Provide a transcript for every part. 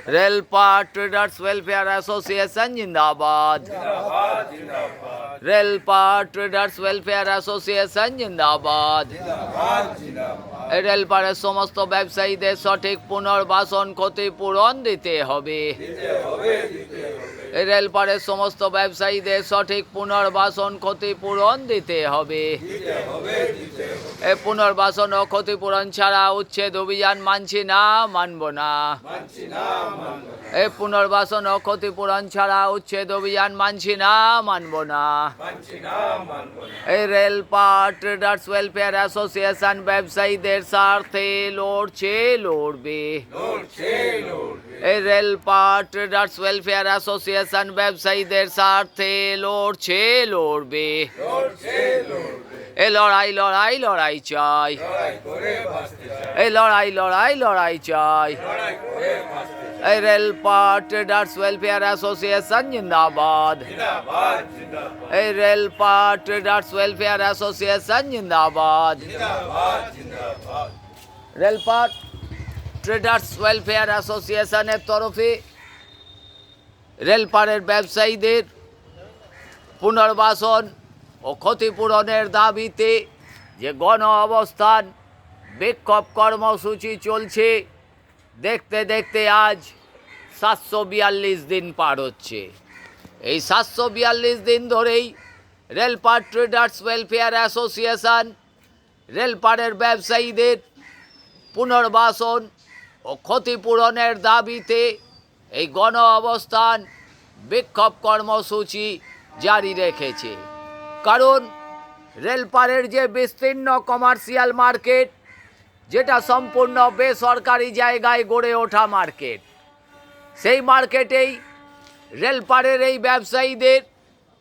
रेलपार traders welfare association जिंदाबाद। रेलपार traders welfare association जिंदाबाद। রেলপারের সমস্ত ব্যবসায়ীদের সঠিক পুনর্বাসন ক্ষতিপূরণ দিতে হবে। রেলপারের সমস্ত ব্যবসায়ীদের সঠিক পুনর্বাসন ক্ষতিপূরণ দিতে হবে। এই পুনর্বাসন ও ক্ষতিপূরণ ছাড়া উচ্ছেদ অভিযান মানছি না, মানব না। এই পুনর্বাসন ও ক্ষতিপূরণ ছাড়া উচ্ছেদ অভিযান মানছি না, মানব না। এই রেলপার ট্রেডার্স ওয়েলফেয়ার অ্যাসোসিয়েশন ব্যবসায়ীদের স্বার্থে লড়ছে, লড়বে। এই রেলপার ট্রেডার্স ওয়েলফেয়ার অ্যাসোসিয়েশন ব্যবসায়ীদের স্বার্থে লড়ছে, লড়বে। এই লড়াই লড়াই লড়াই চাই, এই লড়াই লড়াই লড়াই চাই। এই রেলপার ট্রেডার্স ওয়েলফেয়ার অ্যাসোসিয়েশন জিন্দাবাদ। এই রেলপার ট্রেডার্স ওয়েলফেয়ার অ্যাসোসিয়েশন জিন্দাবাদ। রেলপার ট্রেডার্স ওয়েলফেয়ার অ্যাসোসিয়েশনের তরফে রেলপারের ব্যবসায়ীদের পুনর্বাসন ও ক্ষতিপূরণের দাবিতে যে গণ অবস্থান বিক্ষোভ কর্মসূচি চলছে, দেখতে দেখতে আজ 742 দিন পার হচ্ছে। এই 742 দিন ধরেই রেলপার ট্রেডার্স ওয়েলফেয়ার অ্যাসোসিয়েশন রেলপারের ব্যবসায়ীদের পুনর্বাসন ও ক্ষতিপূরণের দাবিতে এই গণ অবস্থান বিক্ষোভ কর্মসূচি জারি রেখেছে। কারণ রেলপারের যে বিস্তীর্ণ কমার্শিয়াল মার্কেট, যেটা সম্পূর্ণ বেসরকারি জায়গায় গড়ে ওঠা মার্কেট, সেই মার্কেটেই রেলপারের এই ব্যবসায়ীদের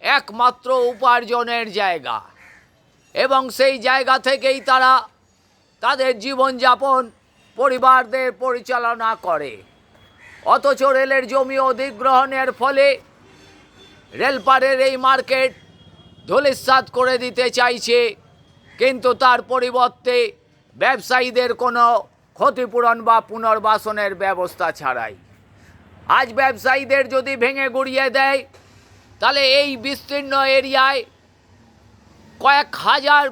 একমাত্র উপার্জনের জায়গা এবং সেই জায়গা থেকেই তারা তাদের জীবনযাপন পরিবারদের পরিচালনা করে। অথচ রেলের জমি অধিগ্রহণের ফলে রেলপারের এই মার্কেট ধূলিসাৎ করে দিতে চাইছে, কিন্তু তার পরিবর্তে ব্যবসায়ীদের কোনো ক্ষতিপূরণ বা পুনর্বাসনের ব্যবস্থা ছাড়াই আজ ব্যবসায়ীদের যদি ভেঙে গুড়িয়ে দেয়, তাহলে এই বিস্তীর্ণ এরিয়ায় কয়েক হাজার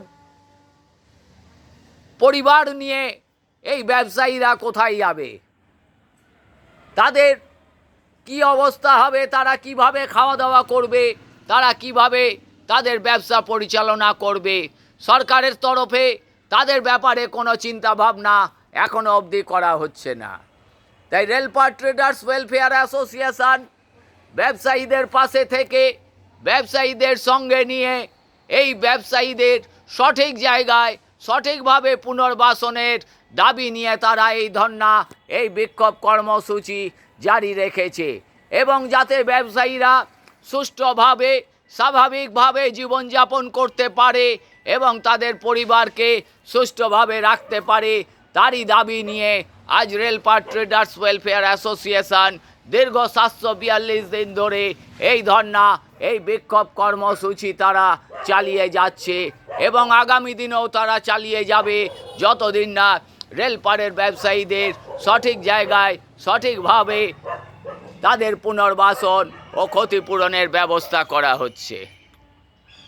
পরিবার নিয়ে এই ব্যবসায়ীরা কোথায় যাবে? তাদের কি অবস্থা হবে? তারা কিভাবে খাওয়া দাওয়া করবে? তারা কিভাবে তাদের ব্যবসা পরিচালনা করবে? সরকারের তরফে তাদের ব্যাপারে কোনো চিন্তা ভাবনা এখনো অবধি করা হচ্ছে না। তাই রেলপার ট্রেডার্স ওয়েলফেয়ার অ্যাসোসিয়েশন ব্যবসায়ীদের পাশে থেকে ব্যবসায়ীদের সঙ্গে নিয়ে এই ব্যবসায়ীদের সঠিক জায়গায় সঠিকভাবে পুনর্বাসনের দাবি নিয়ে তারা এই ধর্না, এই বিক্ষোভ কর্মসূচি জারি রেখেছে এবং যাতে ব্যবসায়ীরা সুষ্ঠুভাবে স্বাভাবিকভাবে জীবনযাপন করতে পারে এবং তাদের পরিবারকে সুষ্ঠুভাবে রাখতে পারে, তারই দাবি নিয়ে আজ রেলপার ট্রেডার্স ওয়েলফেয়ার অ্যাসোসিয়েশন দীর্ঘ 742 দিন ধরে এই ধর্না, এই বিক্ষোভ কর্মসূচি তারা চালিয়ে যাচ্ছে এবং আগামী দিনেও তারা চালিয়ে যাবে যতদিন না রেলপারের ব্যবসায়ীদের সঠিক জায়গায় সঠিকভাবে তাদের পুনর্বাসন ও ক্ষতিপূরণের ব্যবস্থা করা হচ্ছে।